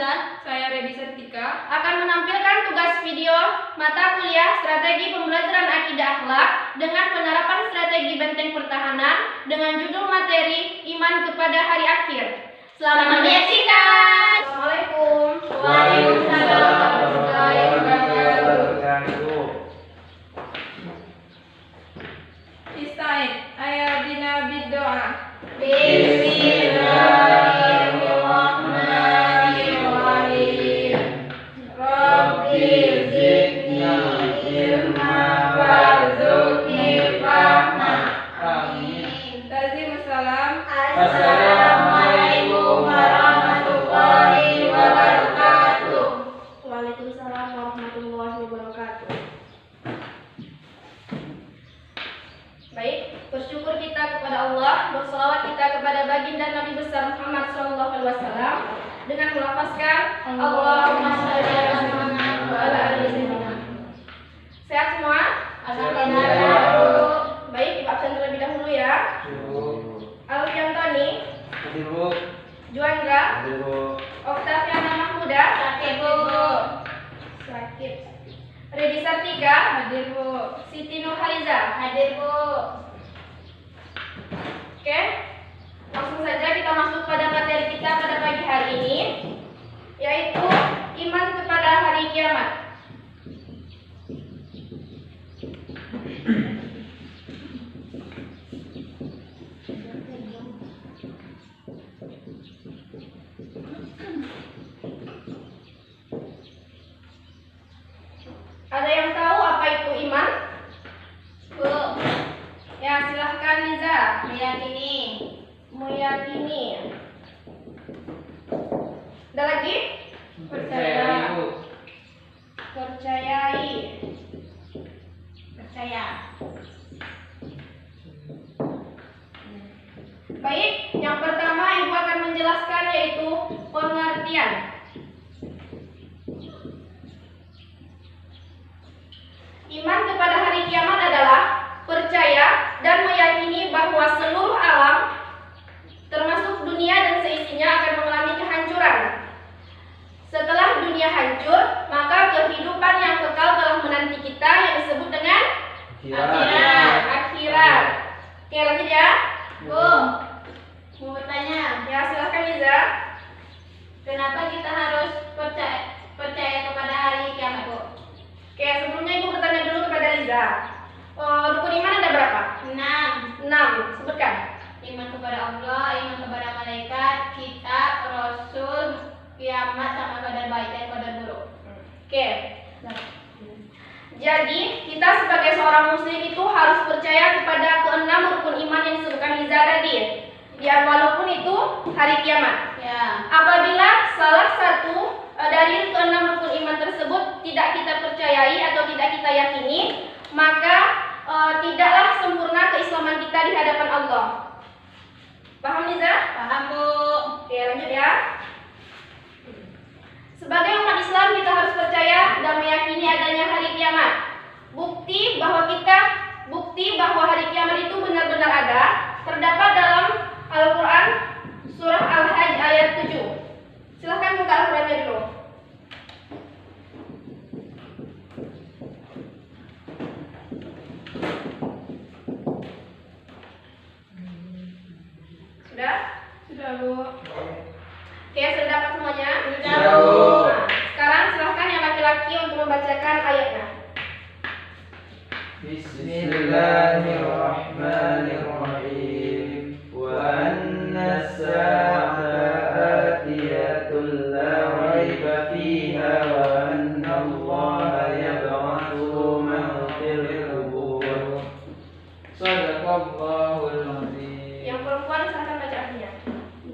dan saya Rebi Sertika akan menampilkan tugas video mata kuliah Strategi Pembelajaran Akidah Akhlak dengan penerapan strategi benteng pertahanan dengan judul materi Iman kepada Hari Akhir. Selamat menyaksikan. Assalamualaikum. Waalaikumsalam warahmatullahi wabarakatuh. Istain ayadina bid-doa. Bismillahirrahmanirrahim. Rabbi zidni ilma warzuqni fahma. Amin. Tazim salam. Assalamualaikum warahmatullahi wabarakatuh. Waalaikumsalam warahmatullahi wabarakatuh. Baik, bersyukur kita kepada Allah, berselawat kita kepada baginda Nabi besar Muhammad SAW dengan melafazkan Allahumma shalli ala Muhammad wa ala ali sayyidina. Sehat semua? Alhamdulillah. Baik, Ibu absen terlebih dahulu ya. Alfiantoni, Juandra, Oktaviana Mahmuda, sakit. Redi Sartika, Hadir Bu. Siti Nurhaliza, hadir Bu. Oke, langsung saja kita masuk pada materi kita pada pagi hari ini, yaitu iman kepada hari kiamat. Ada yang tahu apa itu iman? Bu. Ya, silahkan Liza. Meyakini. Ada lagi? Percaya. Percayai. Percaya. Baik, yang pertama Ibu akan menjelaskan yaitu pengertian. Iman kepada hari kiamat adalah percaya dan meyakini bahwa seluruh alam, termasuk dunia dan seisinya, akan mengalami kehancuran. Setelah dunia hancur, maka kehidupan yang kekal telah menanti kita yang disebut dengan akhirat. Oke, lanjut ya. Bu, mau bertanya? Ya, silahkan Liza. Kenapa kita harus percaya kepada hari kiamat, Bu? Oke, sebelumnya Ibu bertanya dulu kepada Liza. Rukun iman ada berapa? 6. Sebutkan. Iman kepada Allah, iman kepada malaikat, kitab, rasul, kiamat, sama qadar baik dan qadar buruk. Oke. Jadi, kita sebagai seorang muslim itu harus percaya kepada ke-6 rukun iman yang disebutkan Liza tadi. Ya, walaupun itu hari kiamat. Ya. Apabila salah satu dari ke-6 rukun iman tersebut tidak kita percayai atau tidak kita yakini, maka tidaklah sempurna keislaman kita di hadapan Allah. Paham Liza? Paham, Bu. Oke, lanjut ya. Sebagai umat Islam kita harus percaya dan meyakini adanya hari kiamat. Bukti bahwa hari kiamat itu benar-benar ada terdapat dalam Al-Quran surah Al-Hajj ayat 7. Silahkan buka Al-Qurannya dulu. Sudah? Sudah Bu. Oke, sudah dapat semuanya? Sudah, Bu. Nah, sekarang silahkan yang laki-laki untuk membacakan ayatnya. Bismillahirrahmanirrahim. Wa anna as-sa'ata atiyatun la raiba fiha wa anna Allaha yab'atsu man fil qubur. Shadaqallahul azim. Yang perempuan silahkan baca artinya.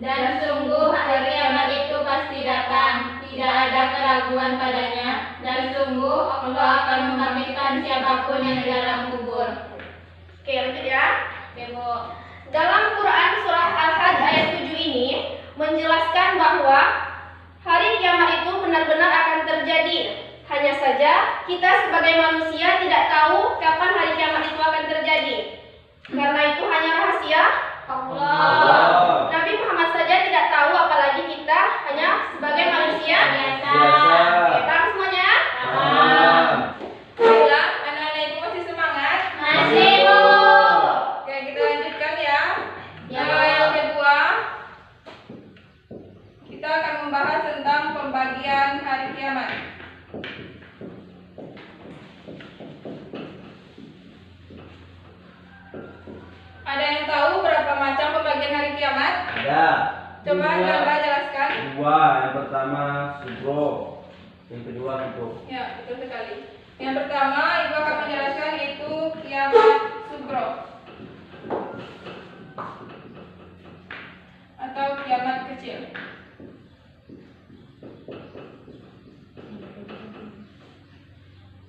Dan sungguh hari kiamat itu pasti datang, tidak ada keraguan padanya, dan sungguh Allah akan membangkitkan siapapun yang di dalam kubur. Oke, lanjut ya. Oke, Bu. Dalam Quran surah Al-Hajj ayat 7 ini menjelaskan bahwa hari kiamat itu benar-benar akan terjadi. Hanya saja kita sebagai manusia tidak tahu kapan hari kiamat itu akan terjadi. Karena itu hanya rahasia Allah. Nabi Muhammad saja tidak tahu, apalagi kita hanya sebagai manusia di hari kiamat? Ada. Coba Chandra jelaskan. Dua. Yang pertama sugro, yang kedua kubro. Ya, betul sekali. Yang pertama Ibu akan menjelaskan yaitu kiamat sugro atau kiamat kecil.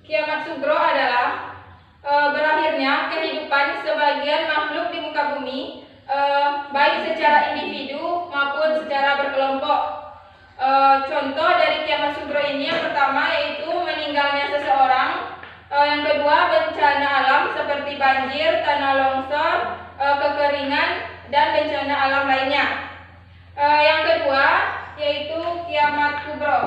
Kiamat sugro adalah berakhirnya kehidupan sebagian makhluk di muka bumi, baik secara individu maupun secara berkelompok. Contoh dari kiamat sugro ini yang pertama yaitu meninggalnya seseorang, yang kedua bencana alam seperti banjir, tanah longsor, kekeringan, dan bencana alam lainnya. Yang kedua yaitu kiamat kubro.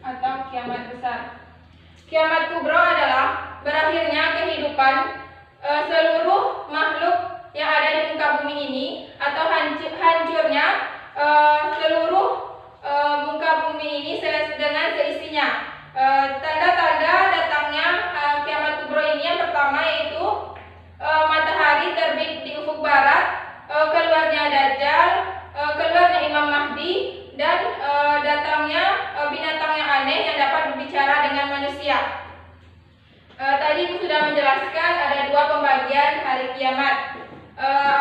Atau kiamat besar. Kiamat kubro adalah berakhirnya kehidupan seluruh makhluk yang ada di muka bumi ini, atau hancurnya seluruh muka bumi ini dengan seisinya. Tanda-tanda datangnya kiamat kubro ini yang pertama yaitu matahari terbit di ufuk barat, keluarnya Dajjal, keluarnya Imam Mahdi, dan datangnya binatang yang aneh yang dapat berbicara dengan manusia. Tadi Ibu sudah menjelaskan ada dua pembagian hari kiamat.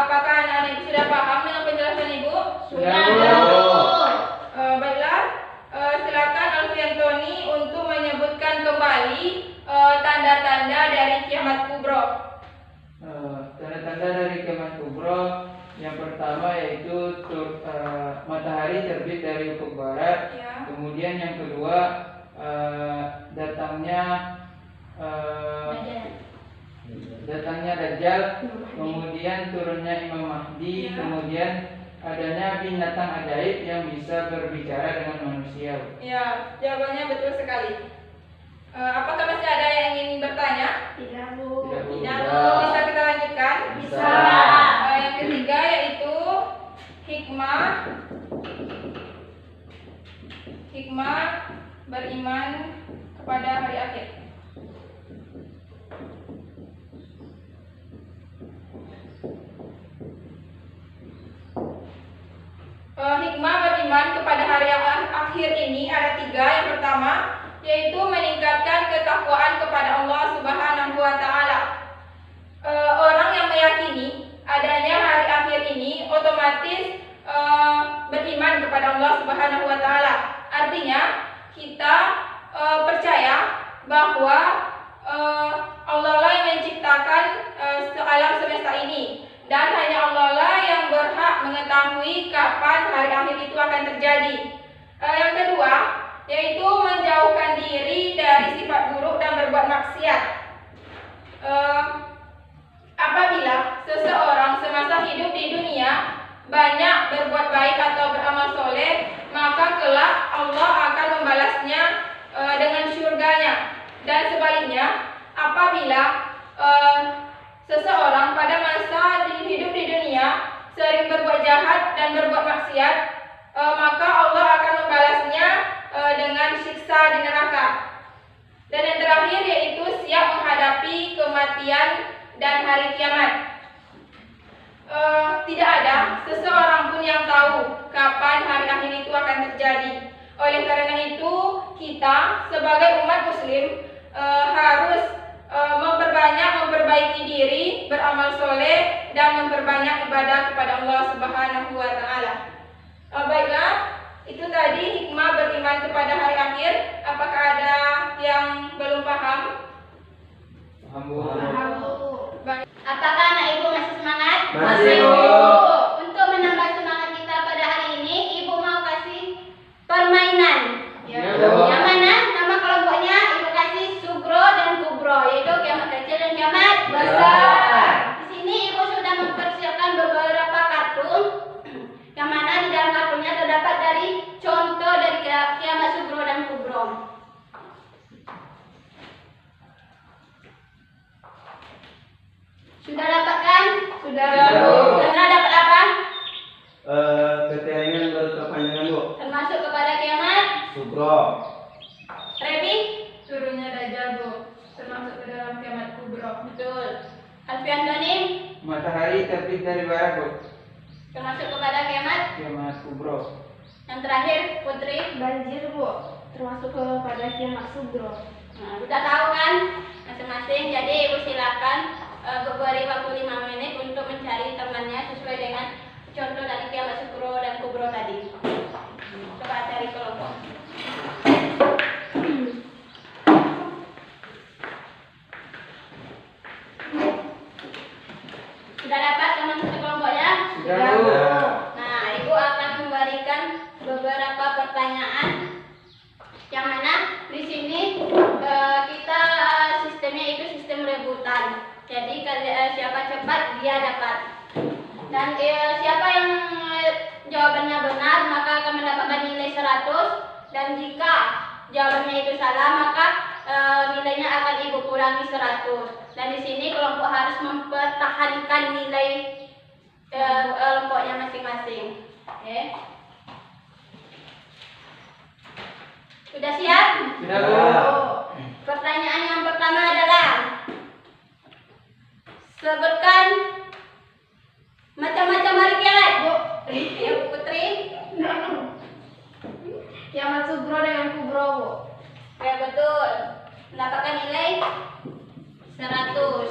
Apakah anak-anak Ibu sudah paham dengan penjelasan Ibu? Sudah, Bu. Baiklah, silakan Alfiantoni untuk menyebutkan kembali tanda-tanda dari kiamat kubro. Tanda-tanda dari kiamat kubro yang pertama yaitu matahari terbit dari ufuk barat. Ya. Kemudian yang kedua datangnya Dajjal, kemudian turunnya Imam Mahdi, Ya. kemudian adanya binatang ajaib yang bisa berbicara dengan manusia. Ya, jawabannya betul sekali. Apakah masih ada yang ingin bertanya? Tidak, Bu. Tidak, Bu. Tidak, Ya. Bu. Bisa kita lanjutkan? Bisa. Yang ketiga yaitu hikmah beriman kepada hari akhir. Hikmah beriman kepada hari akhir ini ada tiga. Yang pertama yaitu meningkatkan ketakwaan kepada Allah Subhanahu wa Ta'ala. Orang yang meyakini adanya hari akhir ini otomatis beriman kepada Allah Subhanahu wa Ta'ala. Artinya kita percaya bahwa Allah lah yang menciptakan alam semesta ini, dan hanya Allah lah yang berhak mengetahui kapan hari akhir itu akan terjadi. Yang kedua yaitu menjauhkan diri dari sifat buruk dan berbuat maksiat. Apabila seseorang semasa hidup di dunia banyak berbuat baik atau beramal soleh, maka kelak Allah akan membalasnya dengan surganya. Dan sebaliknya, apabila seseorang pada masa hidup di dunia sering berbuat jahat dan berbuat maksiat, maka Allah akan membalasnya dengan siksa di neraka. Dan yang terakhir yaitu siap menghadapi kematian dan hari kiamat. Tidak ada seseorang pun yang tahu kapan hari akhir itu akan terjadi. Oleh karena itu, kita sebagai umat muslim harus memperbaiki diri, beramal soleh, dan memperbanyak ibadah kepada Allah Subhanahu wa Ta'ala. Baiklah, itu tadi hikmah beriman kepada hari akhir. Apakah ada yang belum paham? Paham, Bu? Apakah anak Ibu masih semangat? Masih, Bu. Untuk menambah semangat kita pada hari ini, Ibu mau kasih permainan. Ya, Bu. Yang mana nama kelompoknya Ibu kasih sugro dan kubro, yaitu kiamat kecil dan kiamat besar. Di sini Ibu sudah mempersiapkan beberapa kartun, yang mana di dalam kartunnya terdapat dari contoh dari kiamat sugro dan kubro. Sudah dapatkan? Sudah. Sudah. terbit dari barat, Bu. Termasuk kepada kiamat. Kiamat kubro. Yang terakhir Putri. Banjir, Bu. Termasuk kepada kiamat sugro. Nah, udah tahu kan masing-masing. Jadi ibu silakan beri waktu 5 menit untuk mencari temannya sesuai dengan contoh dari kiamat sugro dan kubro tadi. Coba cari kelompok. Sudah dapat teman sekelompoknya? Sudah, Bu. Nah, ibu akan memberikan beberapa pertanyaan yang mana di sini kita sistemnya itu sistem rebutan. Jadi siapa cepat dia dapat. Dan siapa yang jawabannya benar maka akan mendapatkan nilai 100, dan jika jawabannya itu salah maka nilainya akan ibu kurangi 100. Dan di sini kelompok harus mempertahankan nilai kelompoknya masing-masing. Oke. Sudah siap? Sudah, Bu. Pertanyaan yang pertama adalah sebutkan macam-macam hari kiamat, Bu. Ya, Bu Putri. Kiamat sugro dengan kubro, Bu. Ya, betul. Mendapatkan nilai 100.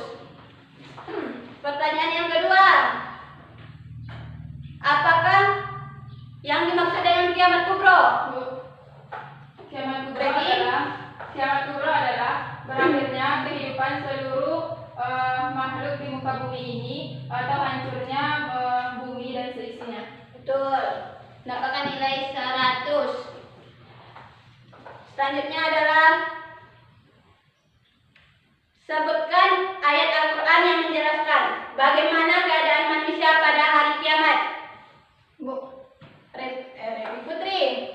Pertanyaan yang kedua. Apakah yang dimaksud dengan kiamat kubro? Bu. Kiamat kubro adalah berakhirnya kehidupan seluruh makhluk di muka bumi ini atau hancurnya bumi dan seisinya. Betul. Mendapatkan nilai 100. Selanjutnya adalah sebutkan ayat Al-Quran yang menjelaskan bagaimana keadaan manusia pada hari kiamat. Bu. Putri.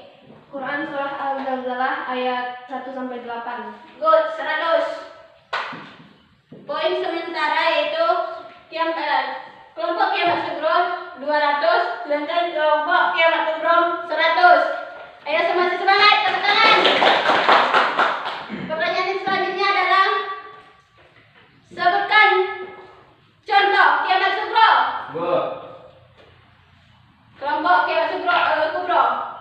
Quran surah Al-Zalzalah ayat 1 sampai 8. Good, 100. Poin sementara yaitu kelompok kiamat sugro 200, sedangkan kelompok kiamat kubro 100. Ayo semuanya semangat, tepuk tangan. Pertanyaan yang selanjutnya adalah sebutkan contoh kiamat sugro. Bu. Kelompok kiamat sugro kubro.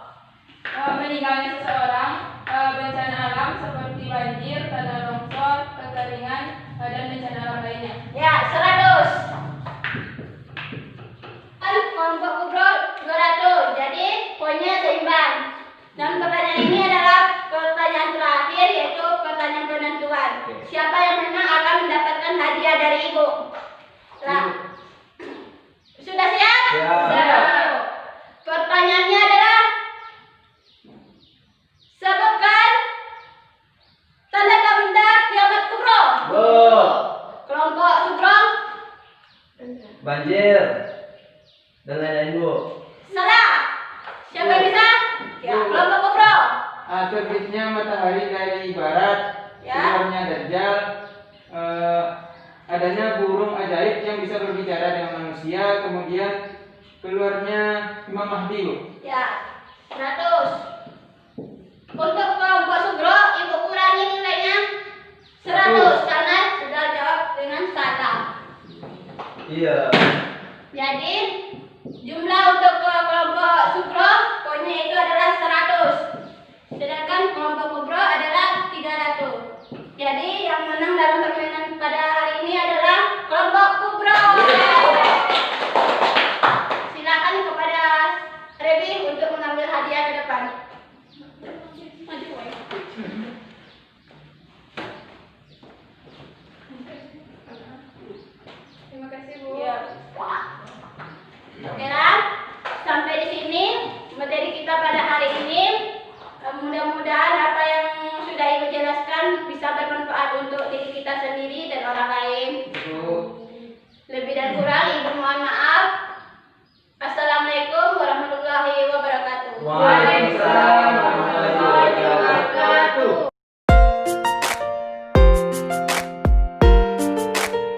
Meninggalnya seseorang, bencana alam seperti banjir, tanah longsor, kekeringan, dan bencana alam lainnya. Ya, 100. Kelompok kubro 200. Jadi poinnya seimbang. Dan pertanyaan ini adalah pertanyaan terakhir, yaitu pertanyaan penentuan. Siapa yang menang akan mendapatkan hadiah dari ibu. Nah, sudah siap? Siap. Pertanyaannya adalah sebutkan tanda-tanda kiamat kubro. Bu. Kelompok sugro Banjir. Dan lain-lain, Bu. salah. Siapa yang bisa? Ya, kelompok kubro. Terbitnya matahari dari barat, Ya. keluarnya Dajjal, adanya burung ajaib yang bisa berbicara dengan manusia, kemudian keluarnya Imam Mahdi, Bu. Ya, 100. Untuk kelompok sugro, ibu kurangi nilainya 100 karena sudah jawab dengan salah. Iya.